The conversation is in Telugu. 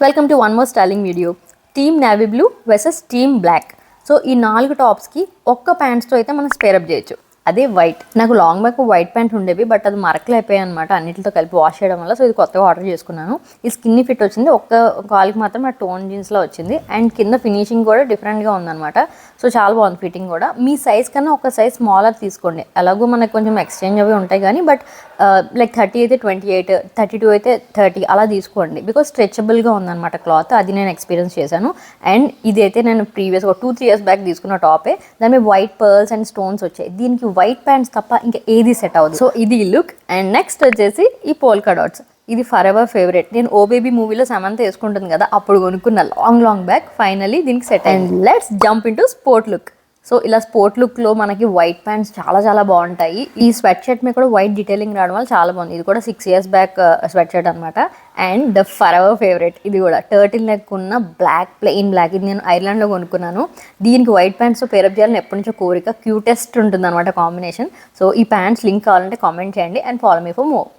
Welcome to one more styling video. Team navy blue versus team black. So ఈ 4 టాప్స్కి ఒక్క ప్యాంట్స్తో అయితే మనం స్పేరప్ చేయొచ్చు. అదే వైట్. నాకు లాంగ్ బ్యాక్ వైట్ ప్యాంట్ ఉండేవి, బట్ అది మరకలు అయిపోయాయి అనమాట అన్నిటితో కలిపి వాష్ చేయడం వల్ల. సో ఇది కొత్తగా ఆర్డర్ చేసుకున్నాను. ఈ స్కిన్నీ ఫిట్ వచ్చింది, ఒక్క కాల్కి మాత్రం ఆ టోన్ జీన్స్లో వచ్చింది. అండ్ కింద ఫినిషింగ్ కూడా డిఫరెంట్గా ఉందన్నమాట. సో చాలా బాగుంది ఫిట్టింగ్ కూడా. మీ సైజ్ కన్నా ఒక సైజ్ స్మాలర్ తీసుకోండి. ఎలాగో మనకు కొంచెం ఎక్స్చేంజ్ అవి ఉంటాయి కానీ, బట్ లైక్ 30 అయితే 28, 32 అయితే 30 అలా తీసుకోండి. బికాజ్ స్ట్రెచబుల్గా ఉందన్నమాట క్లాత్. అది నేను ఎక్స్పీరియన్స్ చేశాను. అండ్ ఇదైతే నేను ప్రీవియస్గా 2-3 ఇయర్స్ బ్యాక్ తీసుకున్న టాపే. దాని మీద వైట్ పర్ల్స్ అండ్ స్టోన్స్ వచ్చాయి. దీనికి వైట్ ప్యాంట్స్ తప్ప ఇంకా ఏది సెట్ అవ్వదు. సో ఇది లుక్. అండ్ నెక్స్ట్ వచ్చేసి ఈ పోల్కా డాట్స్. ఇది ఫర్ ఎవర్ ఫేవరెట్. నేను ఓ బేబీ మూవీలో సమంత వేసుకుంటుంది కదా, అప్పుడు కొనుక్కున్న లాంగ్ బ్యాక్. ఫైనలీ దీనికి set. And let's jump in to sport look. So ఇలా స్పోర్ట్ లుక్లో మనకి వైట్ ప్యాంట్స్ చాలా బాగుంటాయి. ఈ స్వెట్ షర్ట్ మీద కూడా వైట్ డీటెయిలింగ్ రావడం వల్ల చాలా బాగుంది. ఇది కూడా 6 ఇయర్స్ బ్యాక్ స్వెట్ షర్ట్ అనమాట. And the for ever favourite ఇది కూడా టర్టిల్ నెక్ ఉన్న ప్లెయిన్ బ్లాక్. ఇది నేను ఐర్లాండ్లో కొనుక్కున్నాను. దీనికి వైట్ ప్యాంట్స్ పేరప్ చేయాలని ఎప్పటి నుంచో కోరిక. క్యూటెస్ట్ ఉంటుంది అనమాట కాంబినేషన్. సో ఈ ప్యాంట్స్ లింక్ కావాలంటే కామెంట్ చేయండి and follow me for more.